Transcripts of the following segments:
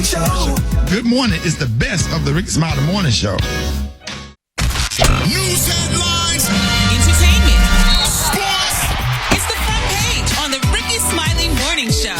Show. Good morning. It's the best of the Rickey Smiley Morning Show. News headlines. Entertainment. Sports. It's the front page on the Rickey Smiley Morning Show.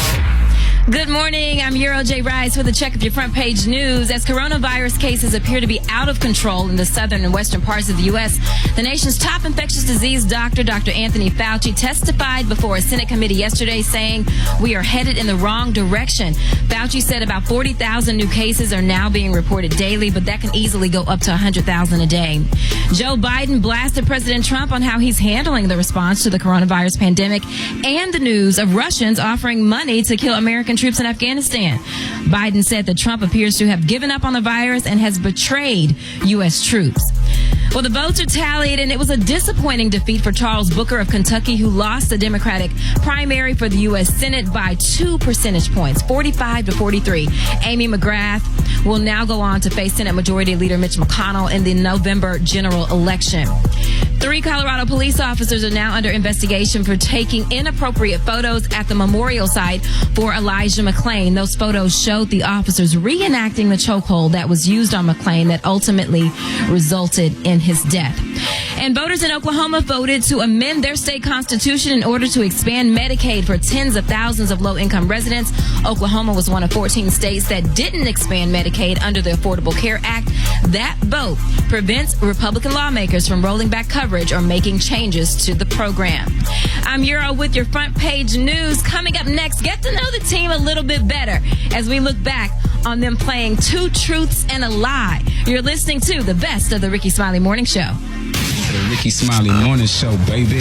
Good morning. I'm Euro J. Rice with a check of your front page news. As coronavirus cases appear to be out of control in the southern and western parts of the U.S., the nation's top infectious disease doctor, Dr. Anthony Fauci, testified before a Senate committee yesterday saying we are headed in the wrong direction. Fauci said about 40,000 new cases are now being reported daily, but that can easily go up to 100,000 a day. Joe Biden blasted President Trump on how he's handling the response to the coronavirus pandemic and the news of Russians offering money to kill American troops in Afghanistan. Biden said that Trump appears to have given up on the virus and has betrayed U.S. troops. Well, the votes are tallied, and it was a disappointing defeat for Charles Booker of Kentucky, who lost the Democratic primary for the U.S. Senate by 2 percentage points, 45 to 43. Amy McGrath will now go on to face Senate Majority Leader Mitch McConnell in the November general election. 3 Colorado police officers are now under investigation for taking inappropriate photos at the memorial site for Elijah McClain. Those photos showed the officers reenacting the chokehold that was used on McClain that ultimately resulted in his death. And voters in Oklahoma voted to amend their state constitution in order to expand Medicaid for tens of thousands of low-income residents. Oklahoma was one of 14 states that didn't expand Medicaid under the Affordable Care Act. That vote prevents Republican lawmakers from rolling back coverage or making changes to the program. I'm Euro with your front page news. Coming up next, get to know the team a little bit better as we look back on them playing 2 truths and a lie. You're listening to the best of the Rickey Smiley Morning Show. The Rickey Smiley Morning Show, baby.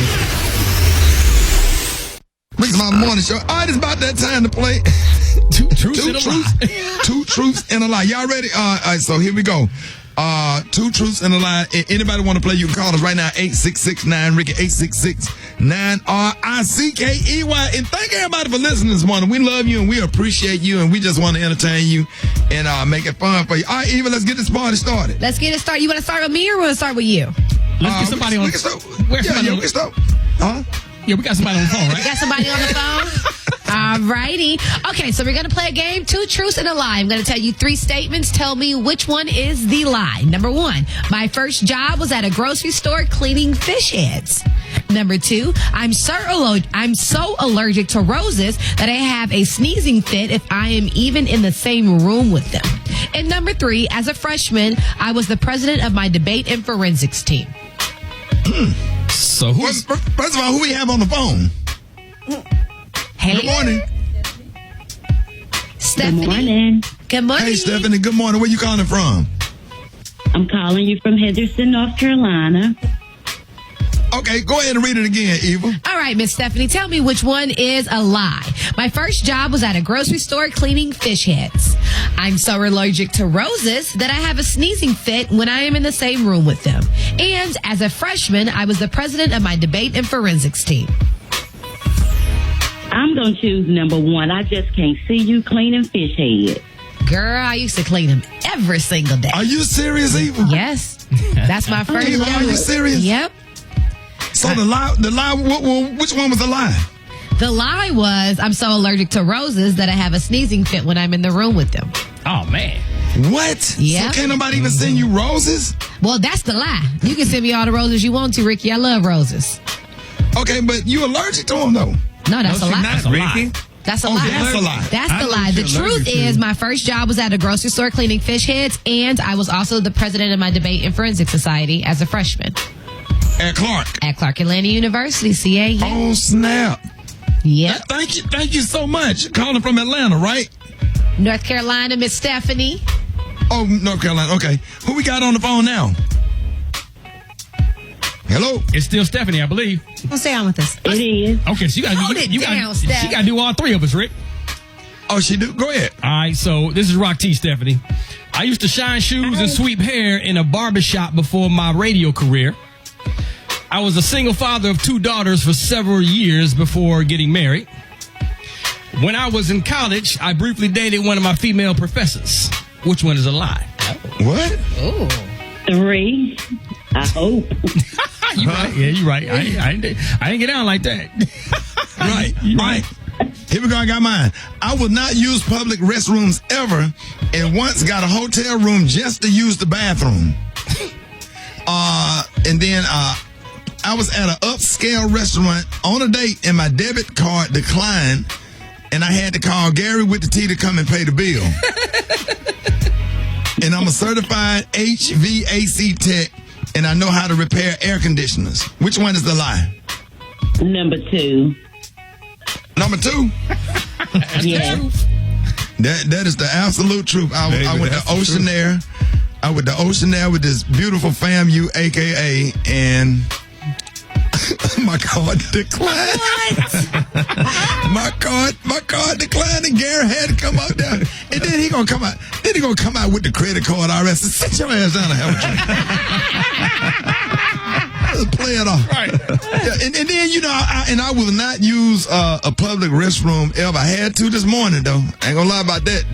Rickey Smiley Morning Show. All right, it's about that time to play. 2 truths and a lie. 2 truths and a lie. Y'all ready? All right, so here we go. 2 truths and a lie. Anybody want to play, you can call us right now, 866-9-RICKEY, 866-9-RICKEY. And thank everybody for listening this morning. We love you and we appreciate you, and we just want to entertain you and make it fun for you. All right, Eva, let's get this party started. Let's get it started. You want to start with me or want to start with you? Let's get somebody on. We can start. Huh? Yeah, we got somebody on the phone, right? We got somebody on the phone? All righty. Okay, so we're going to play a game, 2 truths and a lie. I'm going to tell you 3 statements. Tell me which one is the lie. Number 1, my first job was at a grocery store cleaning fish heads. Number 2, I'm so allergic to roses that I have a sneezing fit if I am even in the same room with them. And number 3, as a freshman, I was the president of my debate and forensics team. So first of all, who we have on the phone? Hey. Good morning. Stephanie. Good morning. Good morning. Hey, Stephanie. Good morning. Where you calling from? I'm calling you from Henderson, North Carolina. Okay, go ahead and read it again, Eva. All right, Miss Stephanie, tell me which one is a lie. My first job was at a grocery store cleaning fish heads. I'm so allergic to roses that I have a sneezing fit when I am in the same room with them. And as a freshman, I was the president of my debate and forensics team. I'm going to choose number 1. I just can't see you cleaning fish heads. Girl, I used to clean them every single day. Are you serious, Eva? Yes. That's my first Eva, job. are you serious? Yep. So the lie, which one was the lie? The lie was I'm so allergic to roses that I have a sneezing fit when I'm in the room with them. Oh, man. What? Yeah. So can't nobody even send you roses? Well, that's the lie. You can send me all the roses you want to, Ricky. I love roses. Okay, but you allergic to them, though. No, that's a lie. That's a lie. That's a Oh, lie. that's a lie. That's the lie. The truth is my first job was at a grocery store cleaning fish heads, and I was also the president of my debate and forensic society as a freshman. At Clark. At Clark Atlanta University, CAU. Oh, snap. Yep. Thank you so much. Calling from Atlanta, right? North Carolina, Miss Stephanie. Oh, North Carolina. Okay. Who we got on the phone now? Hello? It's still Stephanie, I believe. Don't stay on with us. It is. Okay, so you got to do all 3 of us, Rick. Oh, she do? Go ahead. All right, so this is Rock T, Stephanie. I used to shine shoes and sweep hair in a barbershop before my radio career. I was a single father of 2 daughters for several years before getting married. When I was in college, I briefly dated one of my female professors. Which one is a lie? What? Ooh. 3. I hope. You right. Yeah, you're right. I ain't get down like that. Right. You right. Here we go. I got mine. I will not use public restrooms ever, and once got a hotel room just to use the bathroom. And then I was at an upscale restaurant on a date, and my debit card declined, and I had to call Gary with the T to come and pay the bill. And I'm a certified HVAC tech, and I know how to repair air conditioners. Which one is the lie? Number 2. Number 2? Yes. That is the absolute truth. I went to Oceanair. I went to Oceanair with this beautiful FAMU, AKA, and my card declined. my card declined, and Gary had to come out there. And then he gonna come out. Then he gonna come out with the credit card. RS, sit your ass down and have a drink. Play it off. Right. Yeah, and then, you know, I will not use a public restroom ever. I had to this morning, though. I ain't gonna lie about that.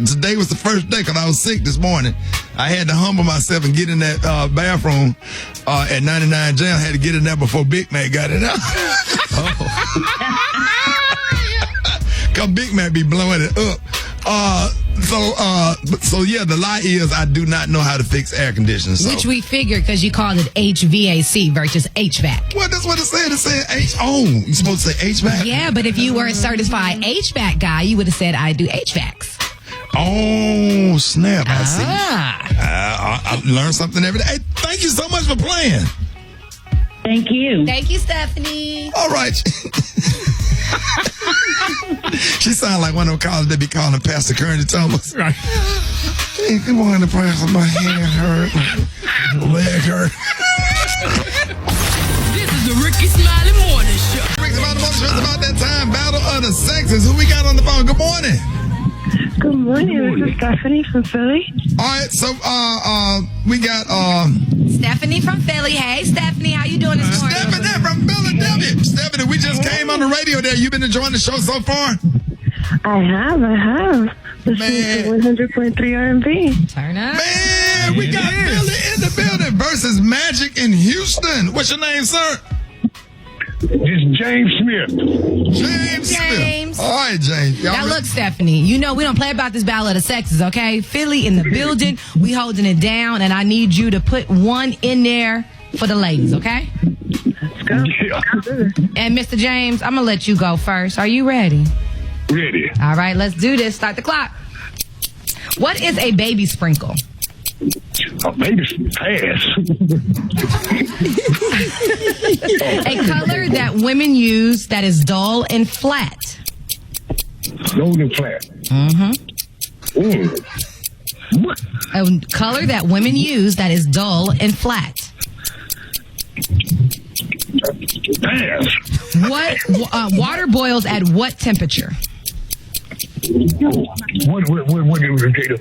Today was the first day because I was sick this morning. I had to humble myself and get in that bathroom at 99 Jam. I had to get in there before Big Mac got it out. Because Big Mac be blowing it up. So yeah, the lie is I do not know how to fix air conditioning. So. Which we figured because you called it HVAC versus HVAC. Well, that's what it said. It said you're supposed to say HVAC? Yeah, but if you were a certified HVAC guy, you would have said I do HVACs. Oh, snap. I see. I learn something every day. Hey, thank you so much for playing. Thank you. Thank you, Stephanie. All right. She sounds like one of them callers that be calling Pastor Kearney Thomas. Right. Hey, good morning, Pastor. My hand hurt. My leg hurt. This is the Rickey Smiley Morning Show. Rickey Smiley Morning Show is about that time. Battle of the sexes. Who we got on the phone? Good morning. Good morning. This is Stephanie from Philly. All right, so we got Stephanie from Philly. Hey, Stephanie, how you doing this morning? Stephanie from Philadelphia. Stephanie, we just came on the radio there. You been enjoying the show so far? I have. Listening to 100.3 R&B. Turn up. Man, we got Philly in the building versus Magic in Houston. What's your name, sir? It's James Smith. James Smith. All right, James. Now look, Stephanie, you know we don't play about this battle of the sexes, okay? Philly in the building, we holding it down, and I need you to put one in there for the ladies, okay? Let's go. Yeah. And Mr. James, I'm gonna let you go first. Are you ready? Ready. All right, let's do this. Start the clock. What is a baby sprinkle? Oh, baby, pass. A color that women use that is dull and flat. Golden flat. Mm-hmm. What? A color that women use that is dull and flat. Pass. What water boils at what temperature? What is it, Gator?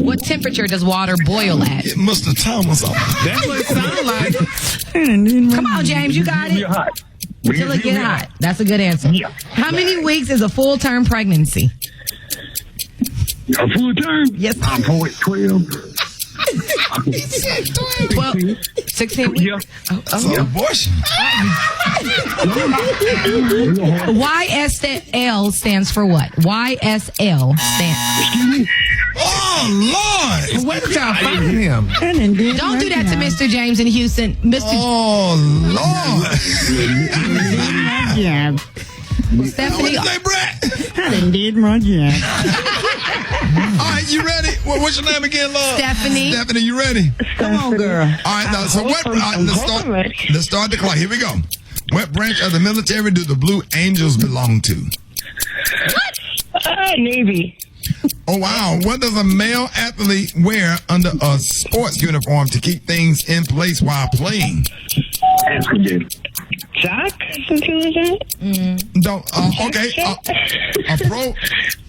What temperature does water boil at? Get Mr. Thomas off. That's what it sounded like. Come on, James, you got it. Real hot. Till it get hot. That's a good answer. Yeah. How many weeks is a full-term pregnancy? A full term? Yes. I'm 12. 12, 16 weeks? Yeah. It's an abortion. YSL stands for what? YSL stands. Oh, Lord. Where did y'all find him? Don't do that to Mr. James in Houston. Oh, Lord. Yeah. Stephanie. What you say, Brett? I done did my job. All right, you ready? What's your name again, love? Stephanie. Stephanie, you ready? Come on, girl. All right, now, so what? Let's start the clock. Here we go. What branch of the military do the Blue Angels belong to? Navy. Oh, wow. What does a male athlete wear under a sports uniform to keep things in place while playing? Jock? Something like that? Okay.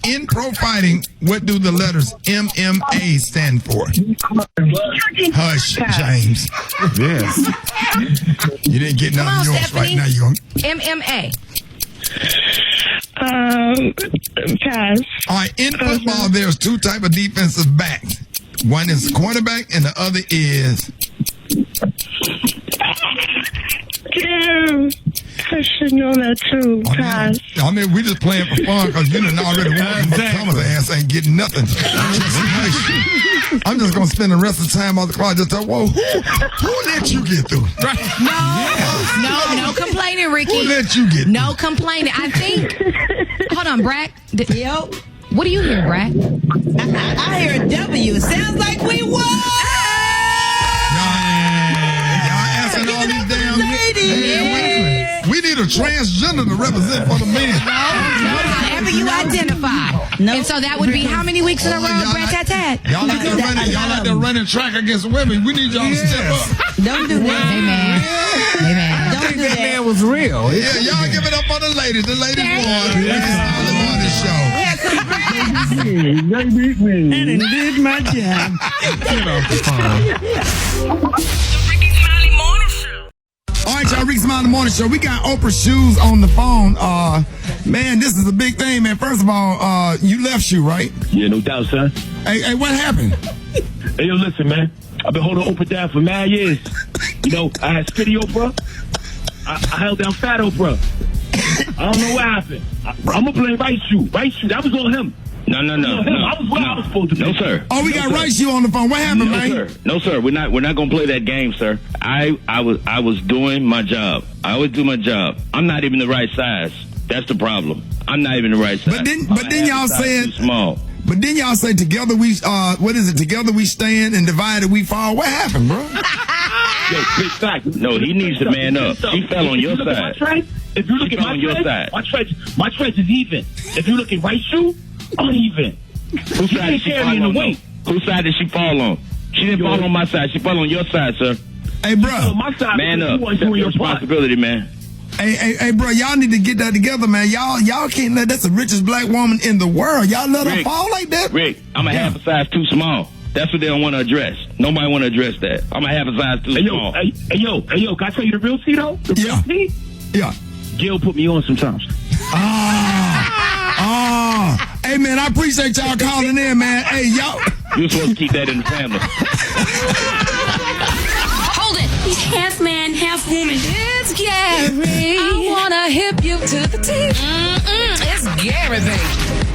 In pro fighting, what do the letters MMA stand for? Hush, James. Yes. You didn't get none of yours Stephanie. right now. You MMA. Pass. All right. In football, there's two types of defensive backs. One is quarterback, and the other is. officers should know that too, guys. I mean, we just playing for fun because you done already won, but Thomas' ass ain't getting nothing. I'm just going to spend the rest of the time on the clock just tell, whoa, who let you get through? No complaining, Ricky. Who let you get through? No complaining. I think. Hold on, Brack. Yo. What do you hear, Brack? I hear a W. It sounds like we won. Y'all asking all these damn ladies. We need a transgender to represent for the men. However you identify. No. And so that would be how many weeks in a row, Brat-tat-tat? Y'all like to running track against women. We need y'all to step up. Don't do that. Amen. Don't do that. Man was real. Yeah, y'all give it up for the ladies. The ladies won. The morning show. They beat me. And it did my job. All right, y'all, Rickey Smiley Morning Show. We got Oprah Shoes on the phone. Man, this is a big thing, man. First of all, you left Shoe, right? Yeah, no doubt, son. Hey, what happened? Hey, yo, listen, man. I've been holding Oprah down for mad years. You know, I had Spitty Oprah. I held down Fat Oprah. I don't know what happened. I'm going to blame Right Shoe. Right Shoe, that was on him. No. I was where I was supposed to be. No, sir. Oh, we got Right Shoe on the phone. What happened, man? Sir. No, sir. We're not going to play that game, sir. I was doing my job. I always do my job. I'm not even the right size. That's the problem. I'm not even the right size. But then y'all said small. But then y'all say together we what is it? Together we stand and divided we fall. What happened, bro? No, he needs to man up. He fell on your side. If you look at my trench is even. If you look at Right Shoe, uneven. Whose side did she fall on? Whose side did she fall on? She didn't fall on my side. She fell on your side, sir. Hey, bro. Man up. That's your responsibility, man. Hey, bro, y'all need to get that together, man. Y'all can't let that's the richest black woman in the world. Y'all let her fall like that? Rick, I'm a half a size too small. That's what they don't want to address. Nobody want to address that. I'm a half a size too small. Hey, yo, can I tell you the real tea, though? The real tea? Yeah. Gil put me on sometimes. Hey, man, I appreciate y'all calling in, man. Hey, y'all. You're supposed to keep that in the family. Hold it. He's half man, half woman. It's Gary. I want to hip you to the teeth. It's Gary, baby.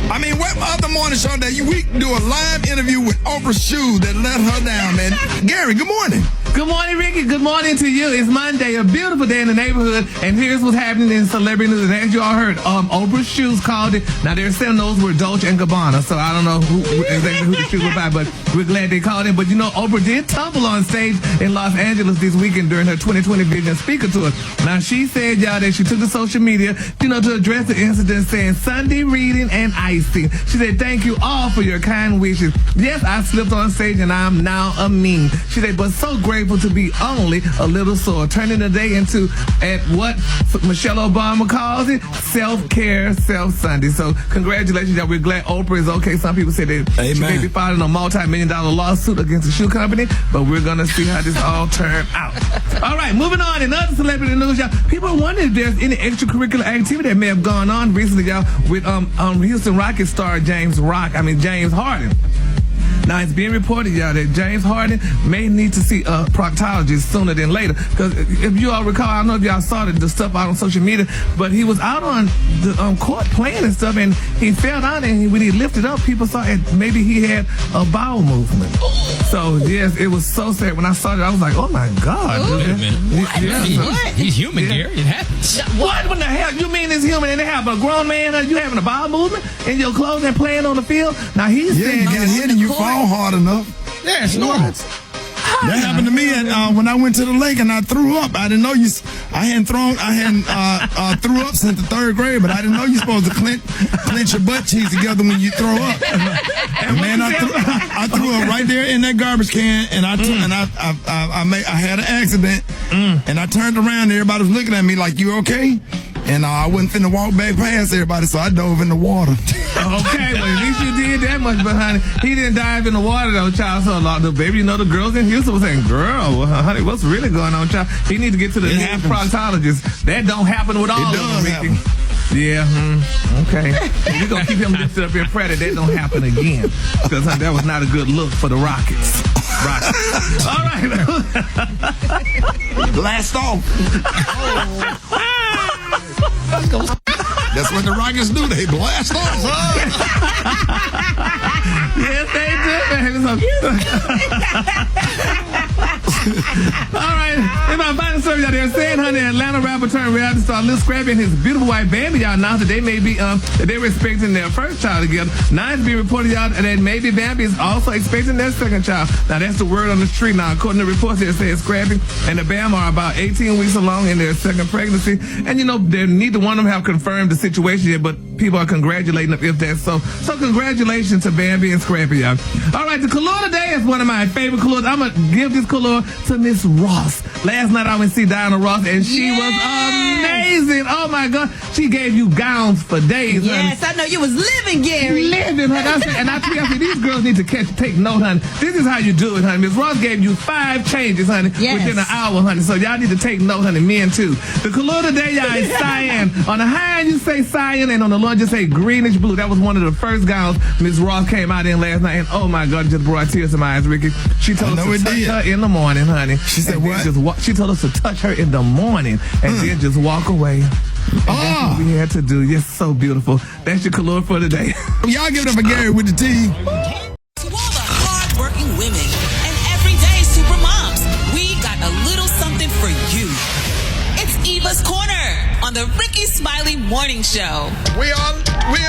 I mean, what other morning show that we do a live interview with Oprah Shoe that let her down, man? Gary, good morning. Good morning, Ricky. Good morning to you. It's Monday, a beautiful day in the neighborhood, and here's what's happening in celebrity news. And as you all heard, Oprah Shoes called it. Now, they're saying those were Dolce & Gabbana, so I don't know exactly who the shoes were by, but we're glad they called it. But, you know, Oprah did tumble on stage in Los Angeles this weekend during her 2020 Vision Speaker Tour. Now, she said, y'all, that she took to social media, you know, to address the incident, saying Sunday reading and icing. She said, thank you all for your kind wishes. Yes, I slipped on stage and I'm now a meme. She said, but so grateful to be only a little sore, turning the day into at what Michelle Obama calls it, self-care, self-Sunday. So congratulations, y'all. We're glad Oprah is okay. Some people say that she may be filing a multi-million-dollar lawsuit against the shoe company, but we're going to see how this all turns out. All right, moving on. In other celebrity news, y'all, people are wondering if there's any extracurricular activity that may have gone on recently, y'all, with Houston Rockets star James Harden. Now, it's being reported, y'all, that James Harden may need to see a proctologist sooner than later. Because if you all recall, I don't know if y'all saw the stuff out on social media, but he was out on the court playing and stuff, and he fell down, and when he lifted up, people saw it, maybe he had a bowel movement. So, yes, it was so sad. When I saw it, I was like, oh, my God. Wait a minute. He's human, Gary. It happens. What in the hell? You mean it's human and they have a grown man, you having a bowel movement in your clothes and playing on the field? Now, he's saying... you get hit and you fall hard enough. Yeah, it's normal. That happened to me when I went to the lake and I threw up. I didn't know I hadn't threw up since the 3rd grade, but I didn't know you're supposed to clench your butt cheeks together when you throw up. And man, I threw up right there in that garbage can, and I had an accident, and I turned around and everybody was looking at me like, "You okay?" And I wasn't finna walk back past everybody, so I dove in the water. Okay, well, at least you did that much, but honey, he didn't dive in the water though, child. So the baby, you know, the girls in Houston was saying, "Girl, honey, what's really going on, child?" He needs to get to the proctologist. That don't happen with all of them, Ricky. Yeah, okay. We're going to keep him lifted up in prayer that don't happen again. Because that was not a good look for the Rockets. All right. Blast off. That's what the Rockets do. They blast off, son. Yes, they do. All right. In my final story out there, saying, honey, Atlanta rapper turned reality star Lil Scrappy and his beautiful wife Bambi, y'all announced that they may be that they were expecting their first child together. Now it's being reported, y'all, that maybe Bambi is also expecting their second child. Now that's the word on the street. Now, according to reports, it says Scrappy and the Bam are about 18 weeks along in their second pregnancy, and neither one of them have confirmed the situation yet, but people are congratulating them if that's so. So congratulations to Bambi and Scrappy, y'all. All right, the color today is one of my favorite colors. I'm going to give this color to Miss Ross. Last night I went to see Diana Ross, and she was amazing. Oh, my God. She gave you gowns for days, Yes, honey. I know you was living, Gary. Living, honey. And I said, these girls need to take note, honey. This is how you do it, honey. Miss Ross gave you 5 changes, honey, within an hour, honey. So y'all need to take note, honey. Men, too. The color today, y'all, is cyan. On the high end, you say cyan, and on the low end, you say greenish blue. That was one of the first gowns Miss Ross came out in last night. And oh, my God, it just brought tears to my eyes, Ricky. She told us to touch her in the morning, honey. She said what? She told us to touch her in the morning and then just walk away. And that's what we had to do. Yes, so beautiful. That's your color for today. Y'all give it up for Gary with the T. To all the hard-working women and everyday super moms, we got a little something for you. It's Eva's Corner on the Rickey Smiley Morning Show. We are live.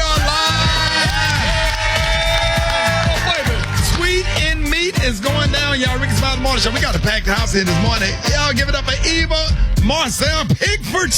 Sweet and meat is going down, y'all. Rickey Smiley Morning Show. We got a packed house here this morning. Y'all give it up for Eva Marcel Pickford.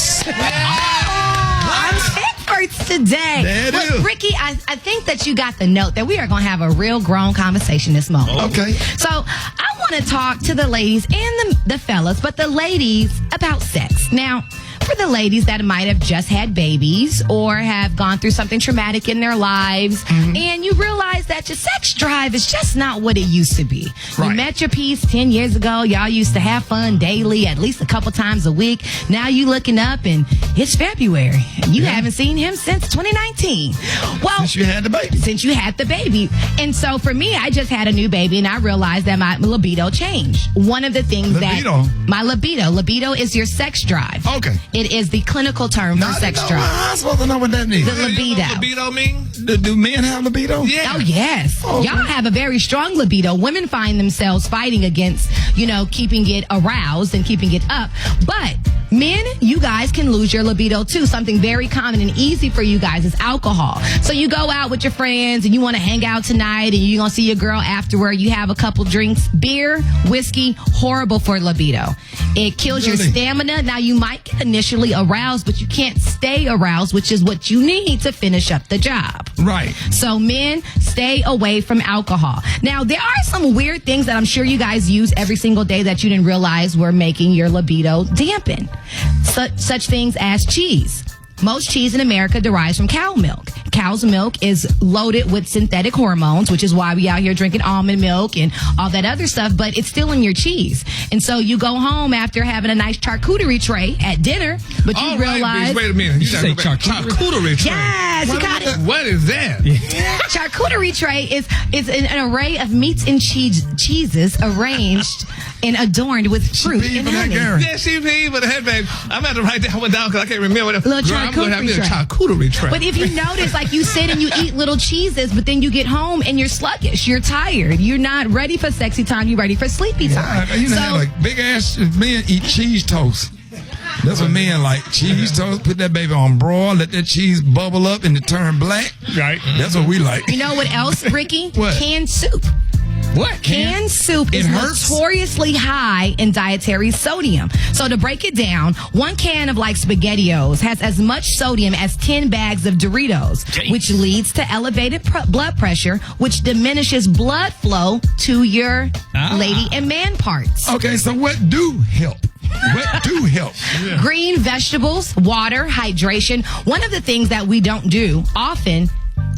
I'm Pickford's today. There it is. Ricky, I think that you got the note that we are going to have a real grown conversation this morning. Okay. So I want to talk to the ladies and the fellas, but the ladies about sex. Now, for the ladies that might have just had babies or have gone through something traumatic in their lives, and you realize that your sex drive is just not what it used to be. Right. You met your piece 10 years ago. Y'all used to have fun daily, at least a couple times a week. Now you looking up and it's February. You haven't seen him since 2019. Well, Since you had the baby. Since you had the baby. And so for me, I just had a new baby and I realized that my libido changed. One of the things my libido is your sex drive. Okay. It is the clinical term for sex drive. I'm supposed to know what that means. The libido. You know what libido mean? Do men have libido? Yeah. Oh, yes. Okay. Y'all have a very strong libido. Women find themselves fighting against, keeping it aroused and keeping it up. But men, you guys can lose your libido too. Something very common and easy for you guys is alcohol. So you go out with your friends and you want to hang out tonight and you're going to see your girl afterward. You have a couple drinks. Beer, whiskey, horrible for libido. It kills your stamina. Now, you might get initially aroused, but you can't stay aroused, which is what you need to finish up the job. Right. So men, stay away from alcohol. Now, there are some weird things that I'm sure you guys use every single day that you didn't realize were making your libido dampen. Such things as cheese. Most cheese in America derives from cow milk. Cow's milk is loaded with synthetic hormones, which is why we out here drinking almond milk and all that other stuff, but it's still in your cheese. And so you go home after having a nice charcuterie tray at dinner, but you realize... Wait a minute. You say charcuterie tray. Yes, you got it. What is that? Charcuterie tray is an array of meats and cheeses arranged and adorned with fruit and honey. Yeah, she peed, but hey, babe, I'm going to write that one down because I can't remember what Little I'm going to have me a charcuterie tray. But if you notice, like, you sit and you eat little cheeses, but then you get home and you're sluggish, you're tired, you're not ready for sexy time, you're ready for sleepy time. Like big ass men eat cheese toast. That's what men like. Cheese toast, put that baby on broil, let that cheese bubble up and it turn black. Right. That's what we like. You know what else, Ricky? What? Canned soup. What? Canned soup is notoriously high in dietary sodium. So to break it down, 1 can of like SpaghettiOs has as much sodium as 10 bags of Doritos, which leads to elevated blood pressure, which diminishes blood flow to your lady and man parts. Okay, so what do help? What do help? Green vegetables, water, hydration. One of the things that we don't do often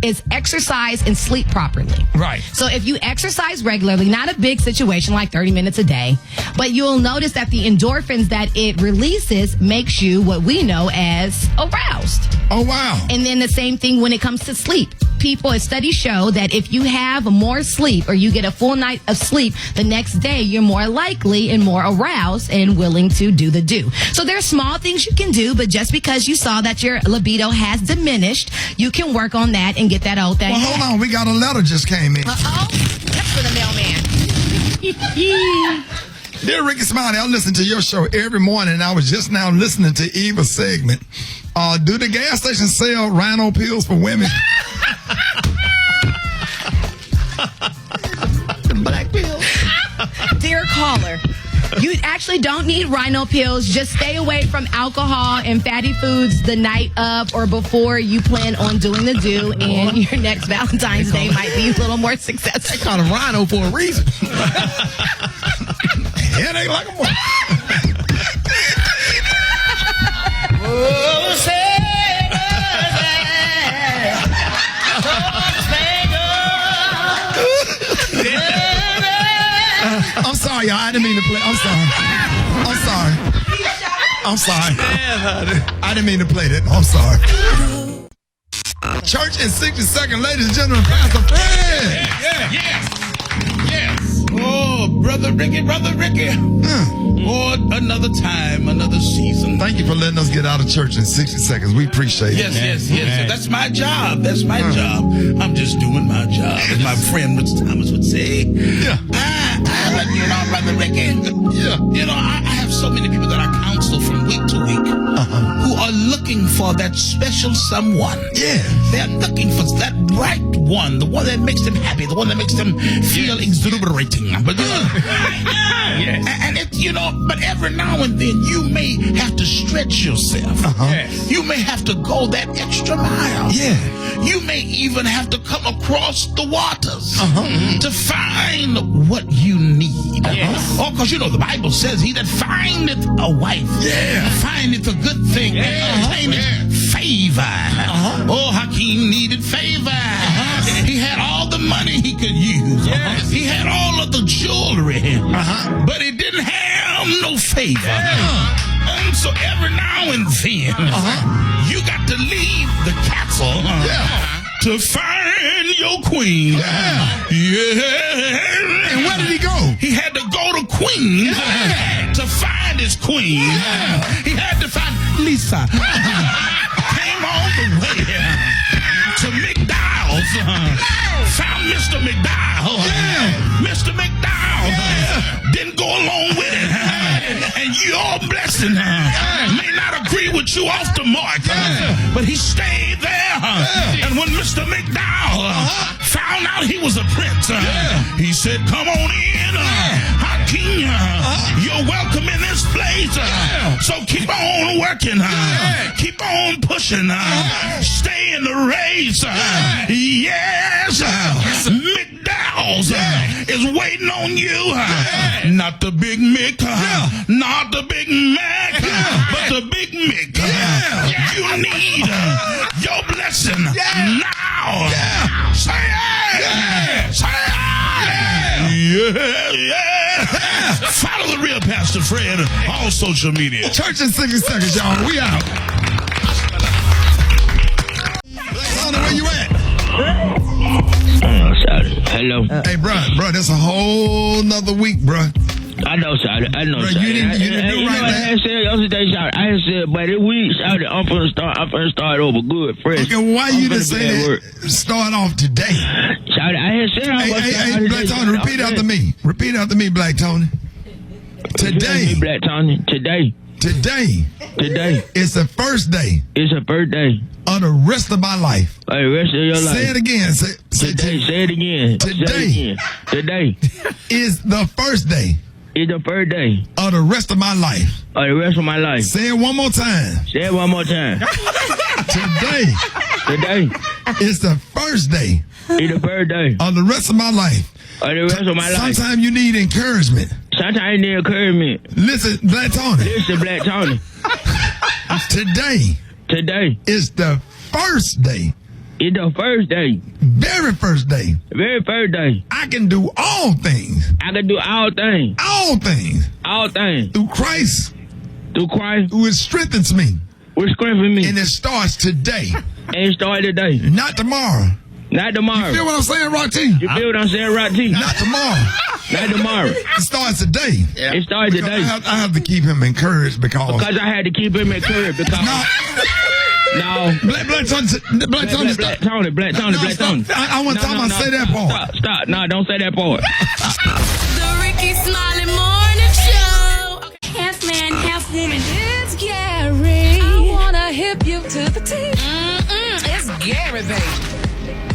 is exercise and sleep properly. Right. So if you exercise regularly, not a big situation like 30 minutes a day, but you'll notice that the endorphins that it releases makes you what we know as aroused. Oh, wow. And then the same thing when it comes to sleep. people, studies show that if you have more sleep or you get a full night of sleep, the next day you're more likely and more aroused and willing to do the do. So there are small things you can do, but just because you saw that your libido has diminished, you can work on that and get that old thing. Well, hold on. We got a letter just came in. Uh-oh. That's for the mailman. Dear Rickey Smiley, I listen to your show every morning, and I was just now listening to Eva's segment. Do the gas station sell rhino pills for women? Black pills. Dear caller, you actually don't need rhino pills. Just stay away from alcohol and fatty foods the night of or before you plan on doing the do, and your next Valentine's Day might be a little more successful. They call it rhino for a reason. It ain't like a boy. I'm sorry, y'all. I didn't mean to play. I'm sorry. I didn't mean to play that. I'm sorry. Church in 60 seconds, ladies and gentlemen, Pastor Fred. Yes. Oh, Brother Rickey. Oh, another time, another season. Thank you for letting us get out of church in 60 seconds. We appreciate it. Yes. That's my job. job. I'm just doing my job, as my friend Mr. Thomas would say. Yeah. Brother Rickey. Yeah. I have so many people that I counsel from week to week who are looking for that special someone. Yeah. They're looking for that right one, the one that makes them happy, the one that makes them feel exhilarating. But but every now and then you may have to stretch yourself. You may have to go that extra mile. Yeah. You may even have to come across the waters to find what you need. Because the Bible says, he that findeth a wife findeth a good thing and obtaineth favor. Oh, Hakeem needed favor. He had all the money he could use. He had all of the jewelry. But he didn't have no favor. And so every now and then, you got to leave the castle to find your queen. And where did he go? He had to go to Queens to find his queen. He had to find Lisa. Came all the way to McDowell's. Found Mr. McDowell. Mr. McDowell didn't go along with it. And your blessing may not agree with you off the mark. But he stayed there. And when Mr. McDowell found out he was a prince, he said, come on in, Hakeem. You're welcome in this place. So keep on working. Keep on pushing. Stay in the race. Yes. McDowell's is waiting on you. Not the Big Mick, not the Big Mac, but the Big Mick. You need your blessing now. Say it. Say it. Follow the real Pastor Fred on all social media. Church in 60 seconds, y'all. We out. Where you at? Hello. Hey, bro, that's a whole nother week, bro. I know, Shawty. I know, Bro, Shawty. you didn't do right, what I had said yesterday, Shawty? I had said, but this week, Shawty, I'm finna start over good, fresh. Okay, why you didn't say that? Start off today. Shawty, I had said I was Hey, Black Tony, repeat after me. Repeat after me, Black Tony. Today. Black Tony. Today. It's the first day. It's the first day of the rest of my life. Of the rest of your life. Say it again. Say it again. Today is the first day. It's the first day of the rest of my life. Of the rest of my life. Say it one more time. Say it one more time. Today is the first day. It's the first day of the rest of my life. Of the rest of my life. Sometimes you need encouragement. Sometimes you need encouragement. Listen, Black Tony. Today is the first day. It's the first day. Very first day. Very first day. I can do all things. I can do all things. All things. All things. Through Christ. Through Christ. Who strengthens me. Which strengthens me. And it starts today. And it starts today. Not tomorrow. Not tomorrow. You feel what I'm saying, Rock T? You feel what I'm saying, Rock T? Not tomorrow. Not tomorrow. It starts today. Yeah. It starts today. I have to keep him encouraged because I had to keep him encouraged because. No. Black Tony. I want to say that part. Stop. No, don't say that part. The Rickey Smiley Morning Show. Half man, half woman. It's Gary. I want to hip you to the T. It's Gary, baby.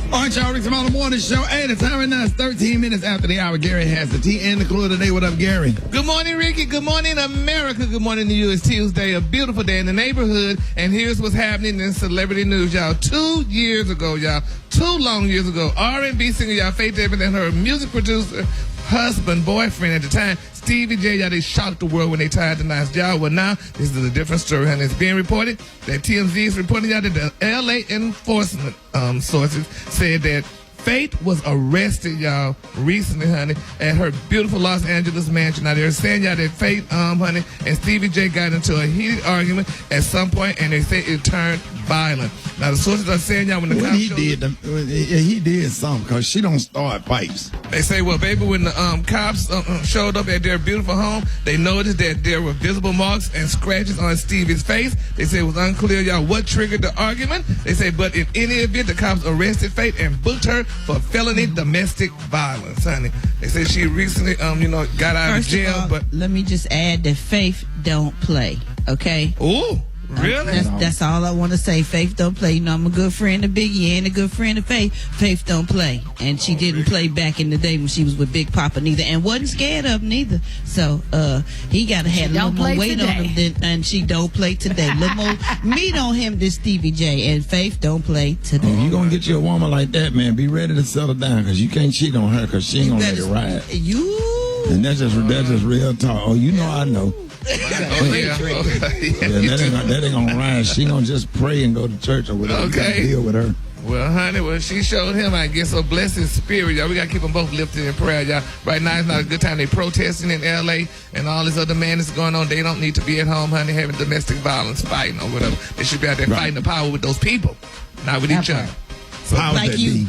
All right, y'all, Rickey Smiley Morning Show. Hey, the time right now is 13 minutes after the hour. Gary has the tea and the clue today. What up, Gary? Good morning, Ricky. Good morning, America. Good morning to you. It's Tuesday, a beautiful day in the neighborhood. And here's what's happening in celebrity news, y'all. 2 years ago, y'all, 2 long years ago, R&B singer, y'all, Faith David, and her music producer, husband, boyfriend at the time, Stevie J, y'all, they shocked the world when they tied the knives. Y'all, well, now, this is a different story, honey. It's being reported that TMZ is reporting, y'all, that the L.A. enforcement sources said that Faith was arrested, y'all, recently, honey, at her beautiful Los Angeles mansion. Now, they're saying, y'all, that Faith, honey, and Stevie J got into a heated argument at some point, and they say it turned violent. Now, the sources are saying, y'all, when the cops he did something, because she don't start fights. They say, well, baby, when the cops showed up at their beautiful home, they noticed that there were visible marks and scratches on Stevie's face. They say it was unclear, y'all, what triggered the argument. They say, but in any event, the cops arrested Faith and booked her for felony domestic violence, honey. They say she recently, got out of jail. First of all, but let me just add that Faith don't play, okay? Ooh. Really? That's all I want to say. Faith don't play. You know, I'm a good friend of Biggie and a good friend of Faith. Faith don't play. And she didn't play back in the day when she was with Big Papa neither. And wasn't scared of him neither. So, he got to have a little more weight on him and she don't play today. A little more meat on him than Stevie J. And Faith don't play today. If you going to get you a woman like that, man, be ready to settle down because you can't cheat on her because she ain't going to let it ride. And that's just real talk. Oh, you know I know. That ain't gonna rise. She gonna just pray and go to church or whatever. Okay. Deal with her. Well, honey, she showed him, I guess, a blessed spirit, y'all. We gotta keep them both lifted in prayer, y'all. Right now, it's not a good time. They protesting in L.A. and all this other madness going on. They don't need to be at home, honey, having domestic violence, fighting or whatever. They should be out there fighting the power with those people, not with each other. So, like you.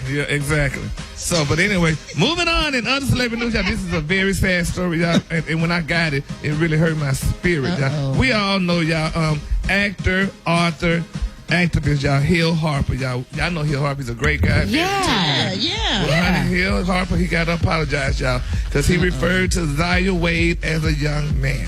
Yeah, exactly. So, but anyway, moving on in other celebrity news, y'all, this is a very sad story, y'all. And when I got it, it really hurt my spirit, y'all. We all know, y'all, actor, author, activist, y'all, Hill Harper, y'all. Y'all know Hill Harper's a great guy. Yeah. Well, honey, Hill Harper, he got to apologize, y'all, because he referred to Zaya Wade as a young man.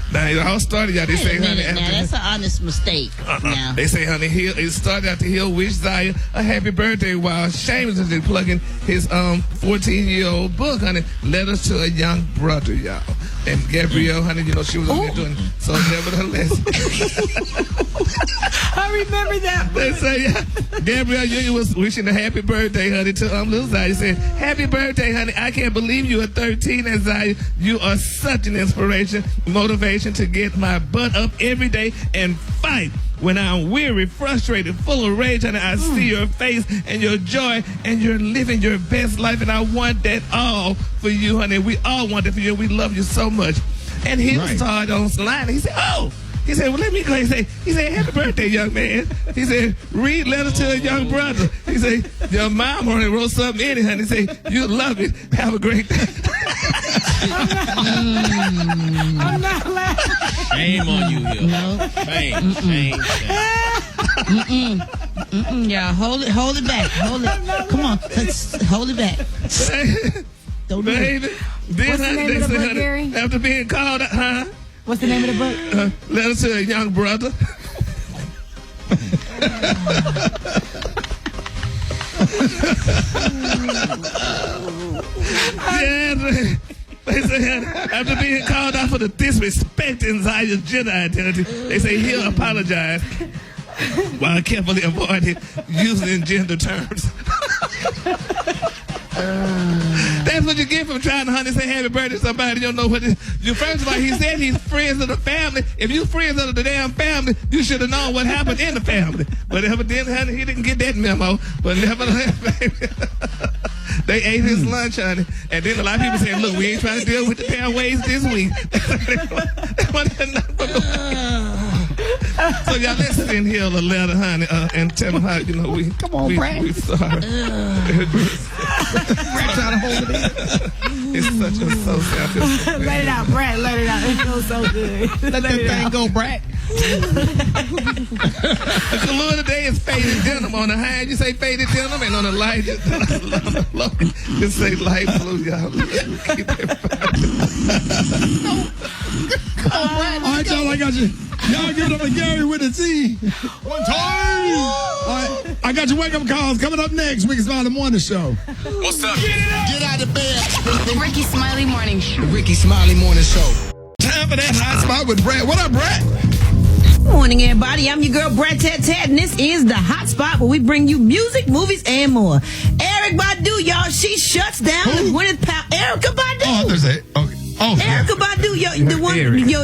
Now, it all started, y'all. They say, honey, now that's an honest mistake. Now. They say, honey, it started after Hill wished Zaya a happy birthday while shamelessly plugging his 14-year-old book, honey, Letters to a Young Brother, y'all. And Gabrielle, honey, she was on there doing so. Nevertheless, I remember that. They say Gabrielle Union was wishing a happy birthday, honey, to little Zaya. Said, "Happy birthday, honey! I can't believe you are 13, and Zaya, you are such an inspiration, motivation to get my butt up every day and fight." When I'm weary, frustrated, full of rage, and I see your face and your joy, and you're living your best life, and I want that all for you, honey. We all want that for you. We love you so much. And he started on the line. He said, he said, well, let me go. He said, happy birthday, young man. He said, read Letters to a Young Brother. He said, your mom already wrote something in it, honey. He said, you love it. Have a great day. I'm not laughing. Shame on you, Hill. No. Shame. Yeah, hold it back. Hold it. Come on, let's hold it back. Don't do Baby. Then, What's the name of the book, Gary? After being called, What's the name of the book? Letters to a Young Brother. They say after being called out for the disrespecting Zaya's gender identity, they say he'll apologize while carefully avoiding using gender terms. That's what you get from trying to say happy birthday to somebody you don't know what it is. First of all, he said he's friends of the family. If you friends of the damn family, you should have known what happened in the family. But evidently, honey, he didn't get that memo. But nevertheless, baby, they ate his lunch, honey. And then a lot of people saying, look, we ain't trying to deal with the damn ways this week. So y'all, let's send Hill a letter, honey, and tell him how, we... Come on, Brad. We sorry. Brad trying to hold it in. It's such a so Let it out, Brad. Let it out. It feels so good. Let that thing go, Brad. The color today is faded denim. On the hand, you say faded denim, and on the light, just say light blue, y'all. Keep it All right, y'all, I got you. Y'all give it up to Gary with a Z. One time. All right, I got your wake-up calls coming up next. Rickey Smiley Morning Show. What's up? Get out of bed. The Rickey Smiley Morning Show. Rickey Smiley Morning Show. Time for that hot spot with Brad. What up, Brad? Morning, everybody. I'm your girl, Brad Tat Tat, and this is the Hot Spot where we bring you music, movies, and more. Eric Badu, y'all, she shuts down the Gwyneth Paltrow. Erica Badu. Oh, there's that. Okay. Oh, Erica Badu, the one,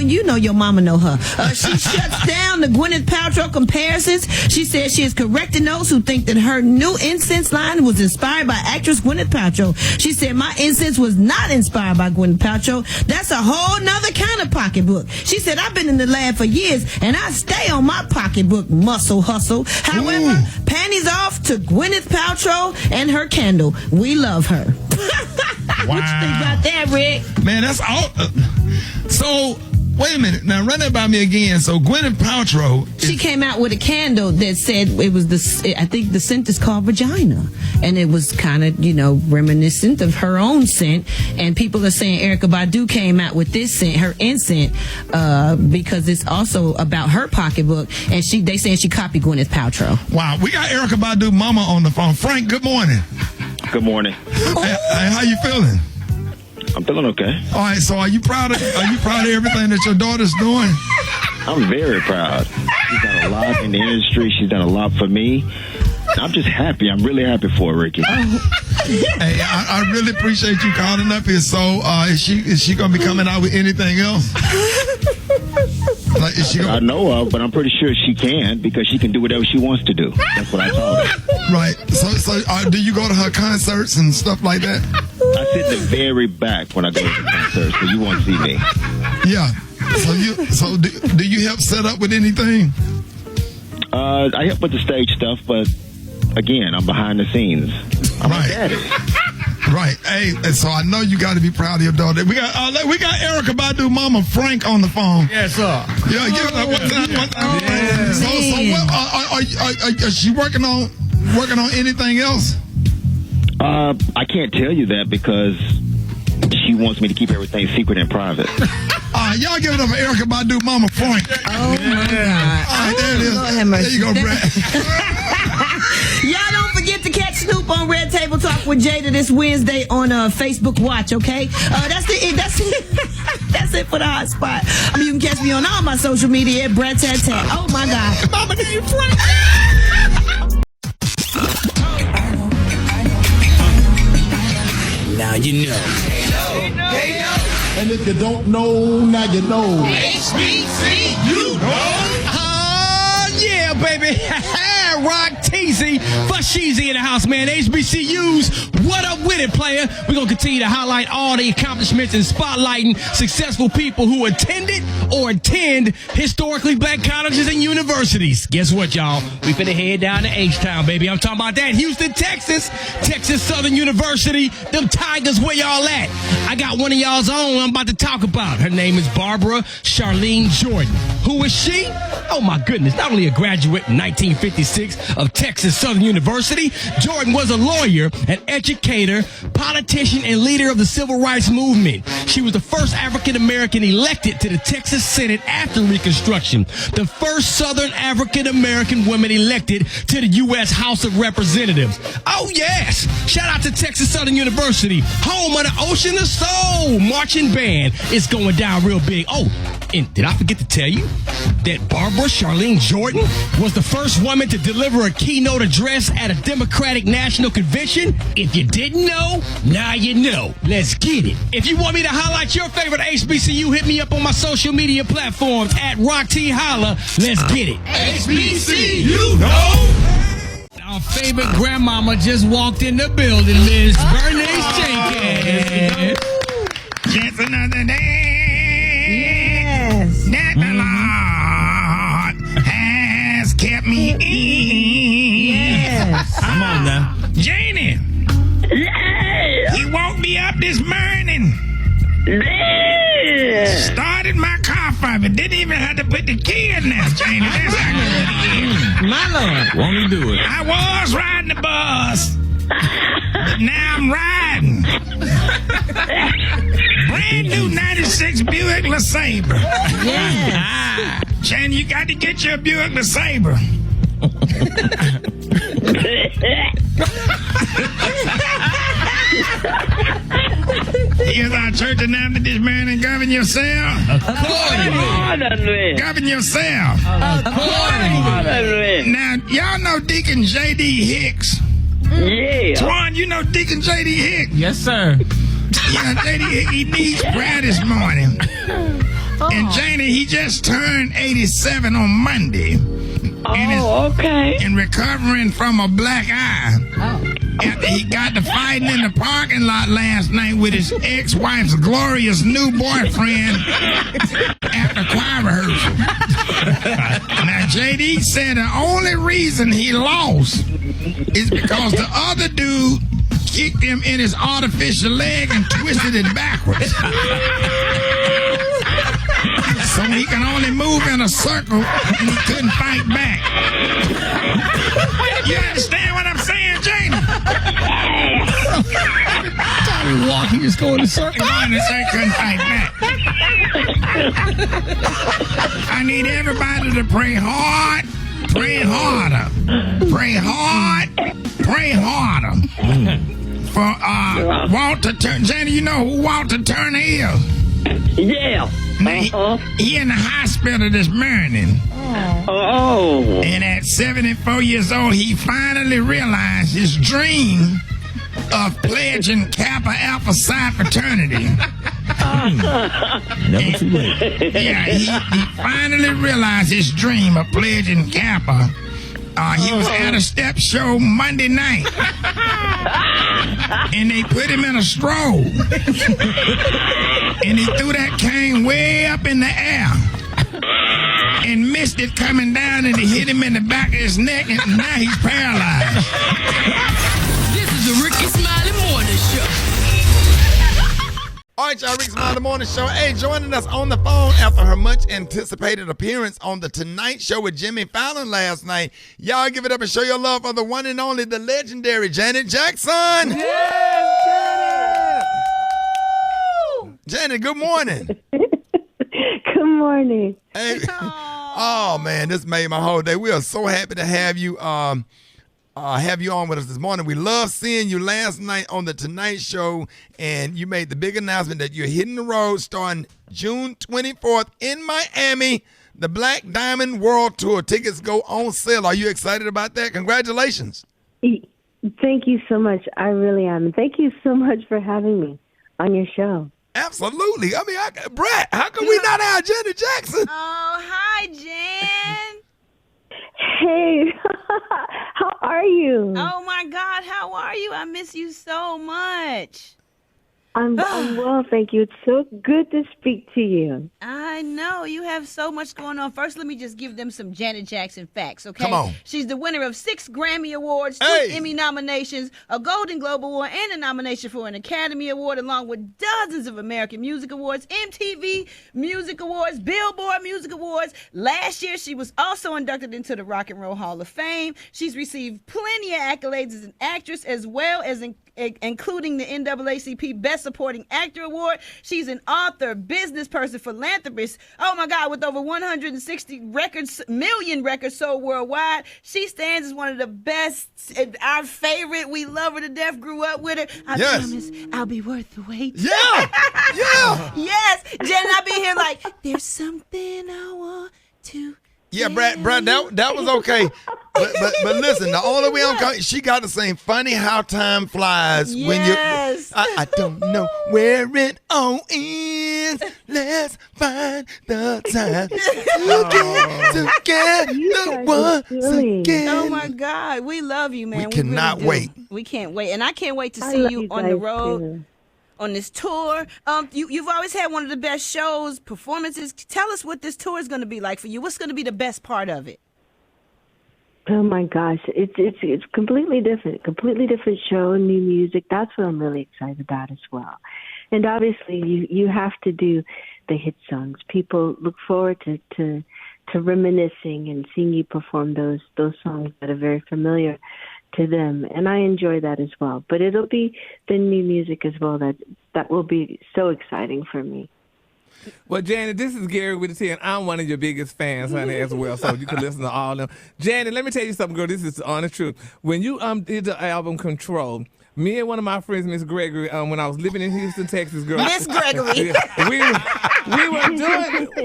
you know your mama know her. She shuts down the Gwyneth Paltrow comparisons. She says she is correcting those who think that her new incense line was inspired by actress Gwyneth Paltrow. She said, my incense was not inspired by Gwyneth Paltrow. That's a whole nother kind of pocketbook. She said, I've been in the lab for years, and I stay on my pocketbook muscle hustle. However, panties off to Gwyneth Paltrow and her candle. We love her. What you think about that, Rick? Man, that's all. So, wait a minute. Now, run that by me again. So, Gwyneth Paltrow. She came out with a candle that said it was I think the scent is called vagina. And it was kind of, reminiscent of her own scent. And people are saying Erica Badu came out with this scent, her incense, because it's also about her pocketbook. And they saying she copied Gwyneth Paltrow. Wow. We got Erica Badu mama on the phone. Frank, good morning. Good morning. Hey, how you feeling? I'm feeling okay. All right, so are you proud of everything that your daughter's doing? I'm very proud. She's done a lot in the industry. She's done a lot for me. I'm just happy. I'm really happy for her, Rickey. Hey, I really appreciate you calling up here. So, is she gonna be coming out with anything else? Like, I know of, but I'm pretty sure she can because she can do whatever she wants to do. That's what I told her. Right. So do you go to her concerts and stuff like that? I sit in the very back when I go to the concert, so you won't see me. Yeah. So do you help set up with anything? I help with the stage stuff, but again, I'm behind the scenes. I'm a daddy. Right. Hey, so I know you got to be proud of your daughter. We got Erica Badu mama Frank on the phone. Yes, sir. Yeah. So is she working on anything else? I can't tell you that because she wants me to keep everything secret and private. Y'all give it up for Erica Badu mama Frank. Oh my God. All right, there it is. Lord have mercy. There you go, Brad. Y'all don't forget to catch Snoop on Red Table Talk with Jada this Wednesday on Facebook Watch, okay? That's it for the hot spot. You can catch me on all my social media at Brad Tat Tat. Oh my God. Mama named Frank. Now you know. And if you don't know, now you know. HBCU, yeah, baby. Rock Teasy for Sheezy in the house, man. HBCUs, what up with it, player? We're going to continue to highlight all the accomplishments and spotlighting successful people who attended or attend historically black colleges and universities. Guess what, y'all? We finna head down to H-Town, baby. I'm talking about that. Houston, Texas Southern University. Them Tigers, where y'all at? I got one of y'all's own I'm about to talk about. Her name is Barbara Charlene Jordan. Who is she? Oh, my goodness. Not only a graduate in 1956 of Texas Southern University, Jordan was a lawyer, an educator, politician, and leader of the civil rights movement. She was the first African-American elected to the Texas Senate after Reconstruction, the first Southern African-American woman elected to the U.S. House of Representatives. Oh, yes. Shout out to Texas Southern University, home of the Ocean of Soul marching band. It's going down real big. Oh, and did I forget to tell you that Barbara Charlene Jordan was the first woman to deliver a keynote address at a Democratic National Convention? If you didn't know, now you know. Let's get it. If you want me to highlight your favorite HBCU, hit me up on my social media platforms at Rock T Holla. Let's get it. HBCU, Our favorite grandmama just walked in the building, Miss Bernice Jenkins. Just another day. Yes. That the Lord on now. Janie. Yeah. He woke me up this morning. Yeah. Started my car for me. Didn't even have to put the key in there, Janie. That's how good he is. My Lord. Won't he do it? I was riding the bus. But now I'm riding. Brand new 96 Buick LeSabre. Yeah. Janie, you got to get your Buick LeSabre. Here's our church announcement this morning. Govern yourself. Accordingly. Govern yourself. Accordingly. Now, y'all know Deacon J.D. Hicks. Yeah. Twan, you know Deacon J.D. Hicks? Yes, sir. Yeah, J.D. Hicks, he needs prayer this morning. And Janie, he just turned 87 on Monday. Okay. And recovering from a black eye. After he got to fighting in the parking lot last night with his ex-wife's glorious new boyfriend after choir rehearsal. Now, JD said the only reason he lost is because the other dude kicked him in his artificial leg and twisted it backwards. So he can only move in a circle and he couldn't fight back. You understand what I'm saying, Janie? Time he walk, he just go in a circle. Couldn't fight back. I need everybody to pray hard, pray harder. Pray hard, pray harder. For Walter Turner. Janie, you know who Walter Turner is? Yeah. He in the hospital this morning. Oh. And at 74 years old, he finally realized his dream of pledging Kappa Alpha Psi fraternity. Never too late. Yeah, he finally realized his dream of pledging Kappa. He was at a step show Monday night. And they put him in a stroll. And he threw that cane way up in the air. And missed it coming down, and it hit him in the back of his neck, and now he's paralyzed. This is the Rickey Smiley Morning Show. All right, y'all, Rickey Smiley Morning Show. Hey, joining us on the phone after her much-anticipated appearance on The Tonight Show with Jimmy Fallon last night. Y'all give it up and show your love for the one and only, the legendary Janet Jackson. Yes, Janet, good morning. Good morning. Hey. Oh, man, this made my whole day. We are so happy to have you on with us this morning. We love seeing you last night on The Tonight Show, and you made the big announcement that you're hitting the road starting June 24th in Miami. The Black Diamond World Tour tickets go on sale. Are you excited about that? Congratulations. Thank you so much. I really am. Thank you so much for having me on your show. Absolutely. I mean, Brett, how come we not have Janet Jackson? Oh, hi, Jen. Hey, how are you? Oh, my God, how are you? I miss you so much. I'm well, thank you. It's so good to speak to you. I know. You have so much going on. First, let me just give them some Janet Jackson facts, okay? Come on. She's the winner of 6 Grammy Awards, 2 Emmy nominations, a Golden Globe Award, and a nomination for an Academy Award, along with dozens of American Music Awards, MTV Music Awards, Billboard Music Awards. Last year, she was also inducted into the Rock and Roll Hall of Fame. She's received plenty of accolades as an actress, as well as including the NAACP Best Supporting Actor Award. She's an author, business person, philanthropist. Oh my God, with over 160 million records sold worldwide. She stands as one of the best, our favorite. We love her to death, grew up with her. I promise I'll be worth the wait. Yeah! Yeah! Yes! Jen, I'll be here like, there's something I want to. Yeah, Brad, that was okay. But listen, the only way she got to sing "Funny How Time Flies" when you. I don't know where it all ends. Let's find the time to get the once again. Oh my God, we love you, man. We cannot wait. We can't wait, and I can't wait to see you on the road. Too. On this tour. You've always had one of the best shows, performances. Tell us what this tour is going to be like for you. What's going to be the best part of it? Oh my gosh, it's completely different show, new music. That's what I'm really excited about as well. And obviously, you have to do the hit songs. People look forward to reminiscing and seeing you perform those songs that are very familiar to them, and I enjoy that as well. But it'll be the new music as well that will be so exciting for me. Well, Janet, this is Gary with the 10. I'm one of your biggest fans, honey, as well, so you can listen to all of them. Janet, let me tell you something, girl. This is the honest truth. When you did the album Control, me and one of my friends, Miss Gregory, when I was living in Houston, Texas, girl. Miss Gregory.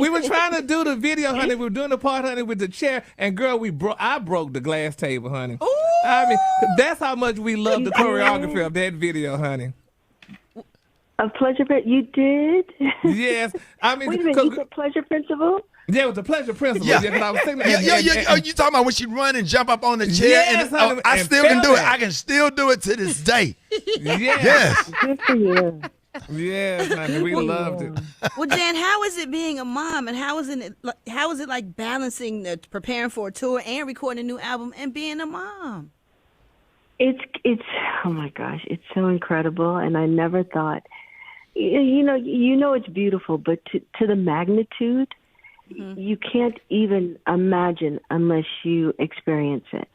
we were trying to do the video, honey. We were doing the part, honey, with the chair, and girl, I broke the glass table, honey. Ooh. I mean, that's how much we love the choreography of that video, honey. A Pleasure Principle? You did? Yes. I mean, wait a minute, you said Pleasure Principle? Yeah, it was the Pleasure Principle. Yeah. Yeah, 'cause I was thinking, Oh, you talking about when she run and jump up on the chair? Yes, honey, I and still can do it. that. I can still do it to this day. Yes. Good for you. Yes, honey, we loved it. Well, Jan, how is it being a mom, and how is it like balancing preparing for a tour and recording a new album and being a mom? It's oh my gosh, it's so incredible, and I never thought. You know it's beautiful, but to the magnitude, you can't even imagine unless you experience it.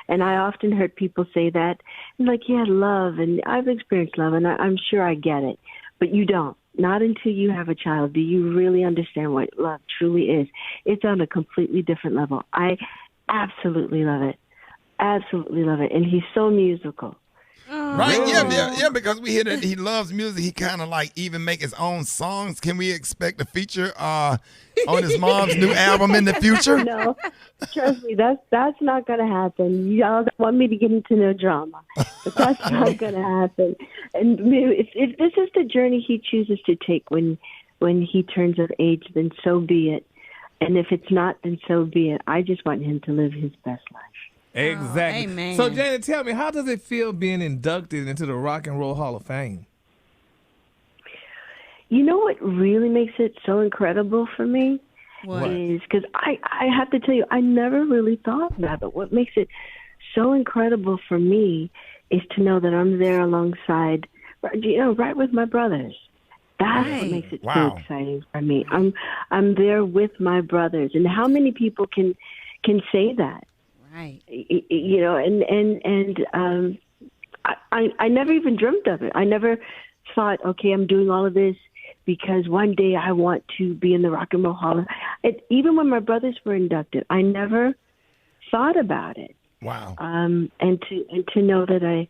And I often heard people say that, like, yeah, love, and I've experienced love, and I'm sure I get it, but you don't. Not until you have a child do you really understand what love truly is. It's on a completely different level. I absolutely love it. Absolutely love it. And he's so musical. Right? Yeah, because we hear that he loves music. He kind of like even make his own songs. Can we expect a feature on his mom's new album in the future? No, trust me, that's not going to happen. Y'all don't want me to get into no drama, but that's not going to happen. And if this is the journey he chooses to take when he turns of age, then so be it. And if it's not, then so be it. I just want him to live his best life. Exactly. Oh, amen. So, Janet, tell me, how does it feel being inducted into the Rock and Roll Hall of Fame? You know what really makes it so incredible for me? What? Is because I have to tell you, I never really thought about it. What makes it so incredible for me is to know that I'm there alongside, right with my brothers. That's what makes it so exciting for me. I'm there with my brothers, and how many people can say that? Right. I never even dreamt of it. I never thought, okay, I'm doing all of this because one day I want to be in the Rock and Roll Hall. Even when my brothers were inducted, I never thought about it. Wow. And to know that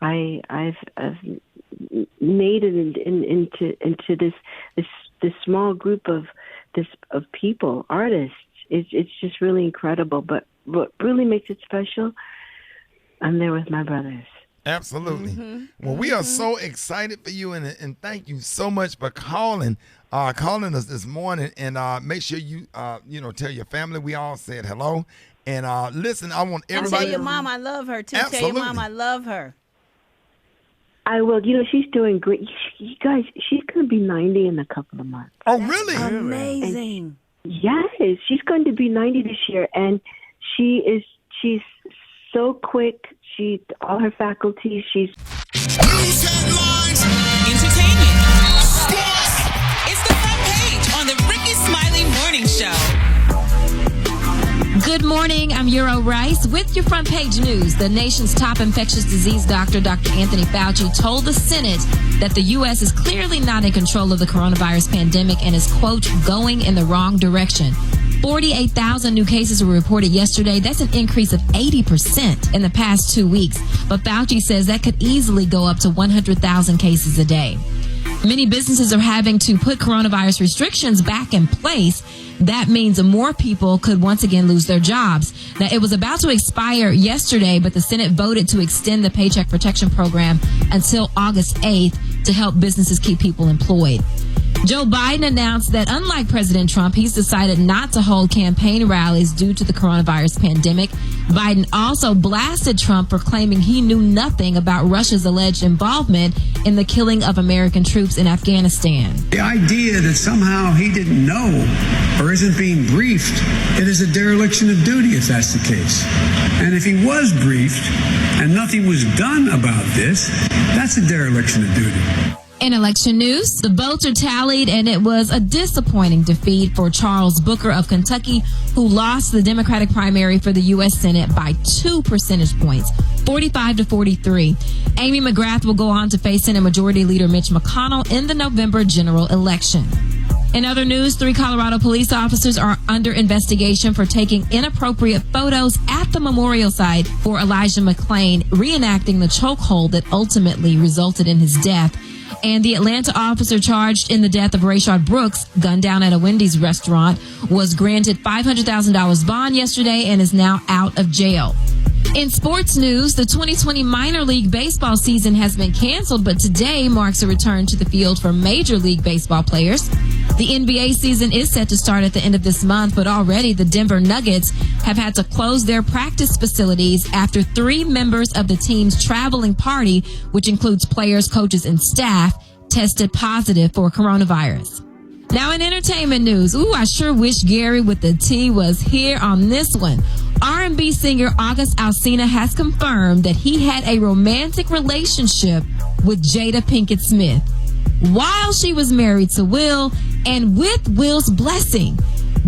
I've made it into this small group of people, artists. It's just really incredible. But what really makes it special, I'm there with my brothers. Absolutely. Well, we are so excited for you, and thank you so much for calling us this morning. And make sure you tell your family we all said hello. And listen, I want everybody. And tell your mom I love her too. Absolutely. Tell your mom I love her. I will. She's doing great. You guys, she's going to be 90 in a couple of months. Oh, really? Amazing. Yes, she's going to be 90 this year, and she's so quick. All her faculties, she's News headlines, entertainment, sports. It's the front page on the Rickey Smiley Morning Show. Good morning. I'm Euro Rice with your front page news. The nation's top infectious disease doctor, Dr. Anthony Fauci, told the Senate that the U.S. is clearly not in control of the coronavirus pandemic and is, quote, going in the wrong direction. 48,000 new cases were reported yesterday. That's an increase of 80% in the past 2 weeks. But Fauci says that could easily go up to 100,000 cases a day. Many businesses are having to put coronavirus restrictions back in place. That means more people could once again lose their jobs. Now, it was about to expire yesterday, but the Senate voted to extend the Paycheck Protection Program until August 8th to help businesses keep people employed. Joe Biden announced that unlike President Trump, he's decided not to hold campaign rallies due to the coronavirus pandemic. Biden also blasted Trump for claiming he knew nothing about Russia's alleged involvement in the killing of American troops in Afghanistan. The idea that somehow he didn't know or isn't being briefed, it is a dereliction of duty if that's the case. And if he was briefed and nothing was done about this, that's a dereliction of duty. In election news, the votes are tallied, and it was a disappointing defeat for Charles Booker of Kentucky, who lost the Democratic primary for the U.S. Senate by 2 percentage points, 45-43. Amy McGrath will go on to face Senate Majority Leader Mitch McConnell in the November general election. In other news, 3 Colorado police officers are under investigation for taking inappropriate photos at the memorial site for Elijah McClain, reenacting the chokehold that ultimately resulted in his death. And the Atlanta officer charged in the death of Rayshard Brooks, gunned down at a Wendy's restaurant, was granted $500,000 bond yesterday and is now out of jail. In sports news, the 2020 minor league baseball season has been canceled, but today marks a return to the field for Major League Baseball players. The NBA season is set to start at the end of this month, but already the Denver Nuggets have had to close their practice facilities after 3 members of the team's traveling party, which includes players, coaches, and staff, tested positive for coronavirus. Now in entertainment news, I sure wish Gary with the T was here on this one. R&B singer August Alsina has confirmed that he had a romantic relationship with Jada Pinkett Smith while she was married to Will, and with Will's blessing,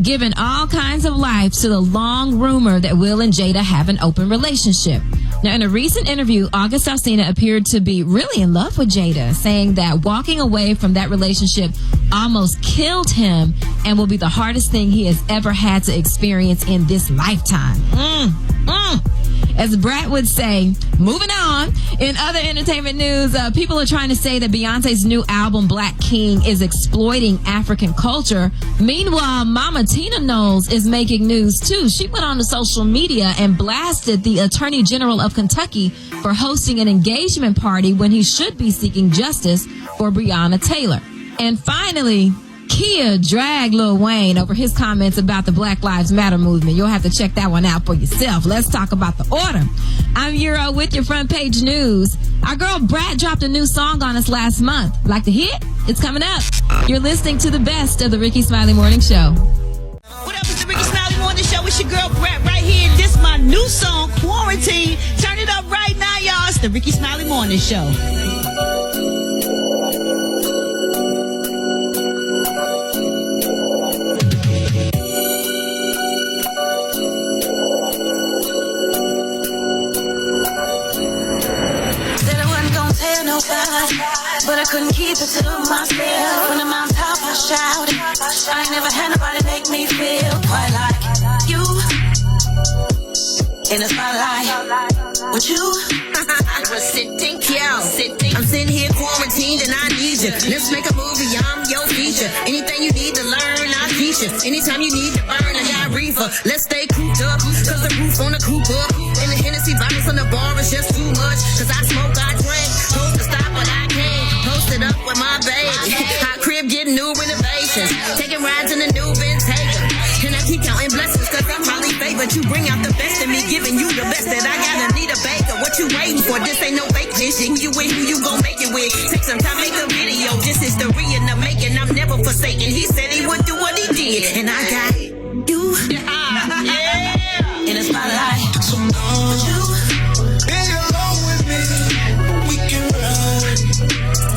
giving all kinds of life to the long rumor that Will and Jada have an open relationship. Now, in a recent interview, August Alsina appeared to be really in love with Jada, saying that walking away from that relationship almost killed him and will be the hardest thing he has ever had to experience in this lifetime. As Brat would say, moving on. In other entertainment news, people are trying to say that Beyonce's new album, Black King, is exploiting African culture. Meanwhile, Mama Tina Knowles is making news, too. She went on to social media and blasted the Attorney General of Kentucky for hosting an engagement party when he should be seeking justice for Breonna Taylor. And finally, Kia dragged Lil Wayne over his comments about the Black Lives Matter movement. You'll have to check that one out for yourself. Let's talk about the order. I'm Euro with your front page news. Our girl Brat dropped a new song on us last month. Like the hit? It's coming up. You're listening to the best of the Rickey Smiley Morning Show. What up, it's the Rickey Smiley Morning Show. It's your girl Brat right here. This is my new song, Quarantine. Turn it up right now, y'all. It's the Rickey Smiley Morning Show. But I couldn't keep it to myself. When I'm on top, I shout. I ain't never had nobody make me feel quite like you. In the spotlight with you. I was sitting, I'm sitting here quarantined and I need you. Let's make a movie, I'm your feature. Anything you need to learn, I teach you. Anytime you need to burn, I got reefer. Let's stay cooped up, cause the roof on the coop up. And the Hennessy bottles on the bar is just too much. Cause I smoke, I drink. Supposed to stop, but I can't. Posted up with my baby. Hot crib getting new renovations. Taking rides in the new Bentayga. And I keep counting blessings cause I'm highly favored. You bring out the best in me, giving you the best that I gotta need a baker. What you waiting for? This ain't no fake vision. You with who you gon' make it with. Take some time, make a video. This is the in the making. I'm never forsaken. He said he would do what he did. And I got you. Yeah. In the spotlight. So with you. Be alone with me. We can run.